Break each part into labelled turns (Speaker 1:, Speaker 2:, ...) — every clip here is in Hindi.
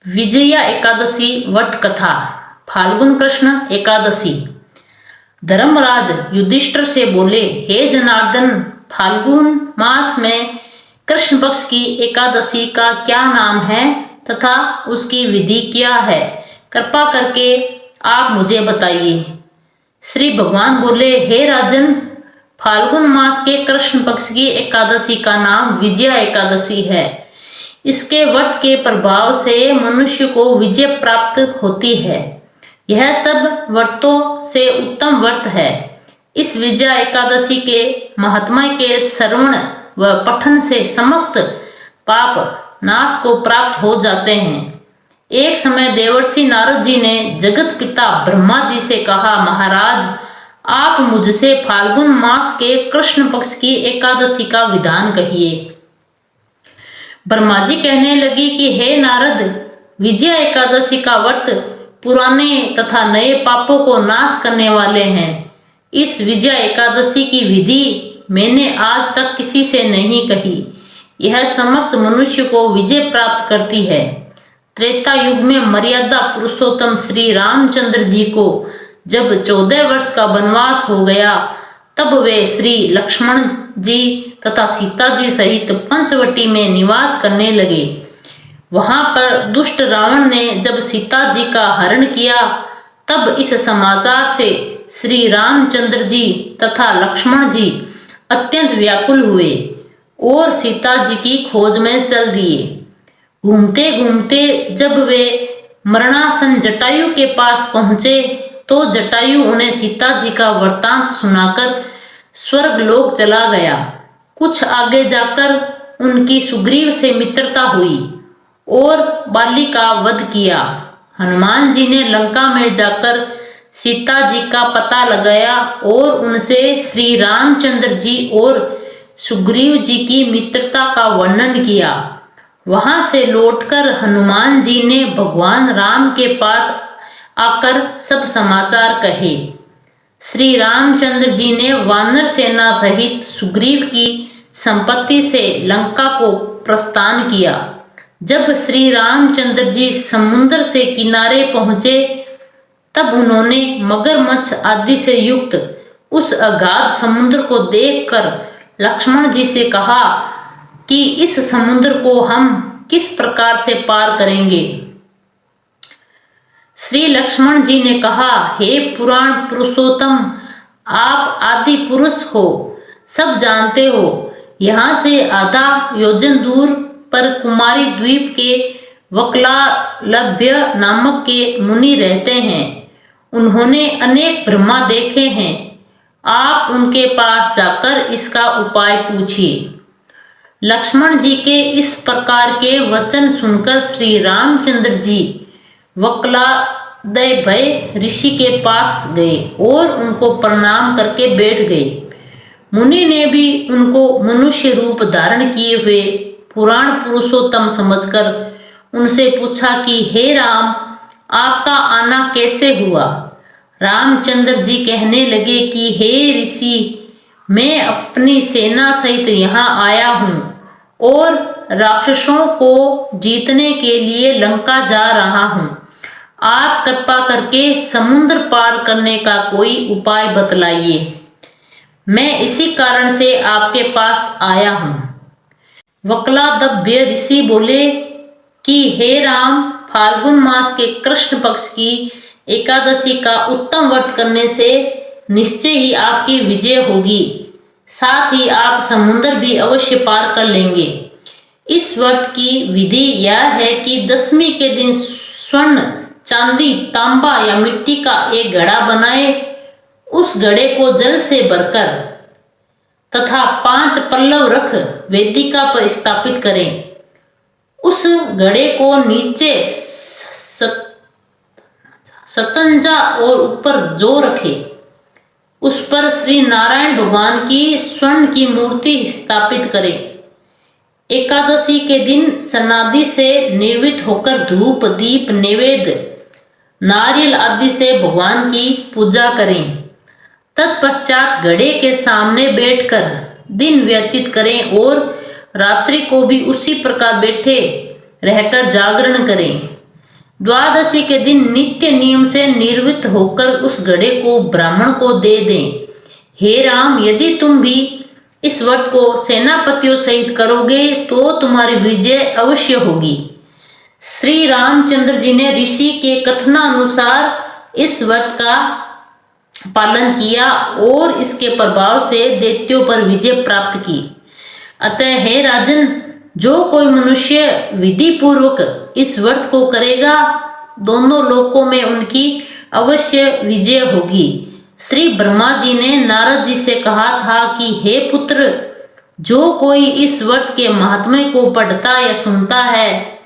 Speaker 1: विजया एकादशी व्रत कथा। फाल्गुन कृष्ण एकादशी। धर्मराज युधिष्ठिर से बोले, हे जनार्दन, फाल्गुन मास में कृष्ण पक्ष की एकादशी का क्या नाम है तथा उसकी विधि क्या है? कृपा करके आप मुझे बताइए। श्री भगवान बोले, हे राजन, फाल्गुन मास के कृष्ण पक्ष की एकादशी का नाम विजया एकादशी है। इसके व्रत के प्रभाव से मनुष्य को विजय प्राप्त होती है। यह सब व्रतों से उत्तम व्रत है। इस विजया एकादशी के महात्म्य के श्रवण व पठन से समस्त पाप नाश को प्राप्त हो जाते हैं। एक समय देवर्षि नारद जी ने जगत पिता ब्रह्मा जी से कहा, महाराज, आप मुझसे फाल्गुन मास के कृष्ण पक्ष की एकादशी का विधान कहिए। ब्रह्मा जी कहने लगी कि हे नारद, विजया एकादशी का व्रत पुराने तथा नए पापों को नाश करने वाले हैं। इस विजया एकादशी की विधि मैंने आज तक किसी से नहीं कही। यह समस्त मनुष्य को विजय प्राप्त करती है। त्रेता युग में मर्यादा पुरुषोत्तम श्री रामचंद्र जी को जब 14 वर्ष का वनवास हो गया, तब वे श्री लक्ष्मण जी तथा सीता जी सहित पंचवटी में निवास करने लगे। वहां पर दुष्ट रावण ने जब सीता जी का हरण किया, तब इस समाचार से श्री रामचंद्र जी तथा लक्ष्मण जी अत्यंत व्याकुल हुए और सीता जी की खोज में चल दिए। घूमते घूमते जब वे मरणासन जटायु के पास पहुंचे, तो जटायु उन्हें सीता जी का वृत्तांत सुनाकर स्वर्ग लोक चला गया। कुछ आगे जाकर उनकी सुग्रीव से मित्रता हुई और बाली का वध किया। हनुमान जी ने लंका में जाकर सीता जी का पता लगाया और उनसे श्री रामचंद्र जी और सुग्रीव जी की मित्रता का वर्णन किया। वहां से लौटकर हनुमान जी ने भगवान राम के पास आकर सब समाचार कहे। श्री रामचंद्र जी ने वानर सेना सहित सुग्रीव की संपत्ति से लंका को प्रस्थान किया। जब श्री रामचंद्र जी समुद्र से किनारे पहुंचे, तब उन्होंने मगरमच्छ आदि से युक्त उस अगाध समुद्र को देखकर लक्ष्मण जी से कहा कि इस समुद्र को हम किस प्रकार से पार करेंगे। श्री लक्ष्मण जी ने कहा, हे पुराण पुरुषोत्तम, आप आदि पुरुष हो, सब जानते हो। यहाँ से आधा योजन दूर पर कुमारी द्वीप के वक्लालभ्य नामक के मुनि रहते हैं। उन्होंने अनेक ब्रह्मा देखे हैं। आप उनके पास जाकर इसका उपाय पूछिए। लक्ष्मण जी के इस प्रकार के वचन सुनकर श्री रामचंद्र जी वक्लादय भय ऋषि के पास गए और उनको प्रणाम करके बैठ गए। मुनि ने भी उनको मनुष्य रूप धारण किए हुए पुराण पुरुषोत्तम समझकर उनसे पूछा कि हे राम, आपका आना कैसे हुआ? रामचंद्र जी कहने लगे कि हे ऋषि, मैं अपनी सेना सहित यहाँ आया हूँ और राक्षसों को जीतने के लिए लंका जा रहा हूँ। आप कृपा करके समुद्र पार करने का कोई उपाय बतलाइए। मैं इसी कारण से आपके पास आया हूँ। वक्लादभ्य ऋषि बोले कि हे राम, फाल्गुन मास के कृष्ण पक्ष की एकादशी का उत्तम व्रत करने से निश्चय ही आपकी विजय होगी। साथ ही आप समुद्र भी अवश्य पार कर लेंगे। इस व्रत की विधि यह है कि दशमी के दिन स्वर्ण, चांदी, तांबा या मिट्टी का एक घड़ा बनाए। उस घड़े को जल से भरकर तथा 5 पल्लव रख वेदिका पर स्थापित करें। उस घड़े को नीचे सतंजा और ऊपर जौ रखे। उस पर श्री नारायण भगवान की स्वर्ण की मूर्ति स्थापित करें। एकादशी के दिन सनादि से निर्वित होकर धूप, दीप, नैवेद्य, नारियल आदि से भगवान की पूजा करें। तत्पश्चात घड़े के सामने बैठकर दिन व्यतीत करें और रात्रि को भी उसी प्रकार बैठे रहकर जागरण करें। द्वादशी के दिन नित्य नियम से निर्वृत्त होकर उस घड़े को ब्राह्मण को दे दें। हे राम, यदि तुम भी इस व्रत को सेनापतियों सहित करोगे तो तुम्हारी विजय अवश्य होगी। श्री रामचंद्र जी ने ऋषि के कथनानुसार इस व्रत का पालन किया और इसके प्रभाव से दैत्यों पर विजय प्राप्त की। अतः हे राजन, जो कोई मनुष्य विधि पूर्वक इस व्रत को करेगा, दोनों लोकों में उनकी अवश्य विजय होगी। श्री ब्रह्मा जी ने नारद जी से कहा था कि हे पुत्र, जो कोई इस व्रत के महात्म्य को पढ़ता या सुनता है,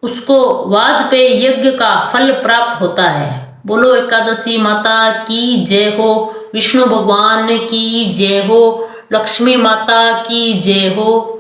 Speaker 1: उसको वाजपेयी यज्ञ का फल प्राप्त होता है। बोलो एकादशी माता की जय हो, विष्णु भगवान की जय हो, लक्ष्मी माता की जय हो।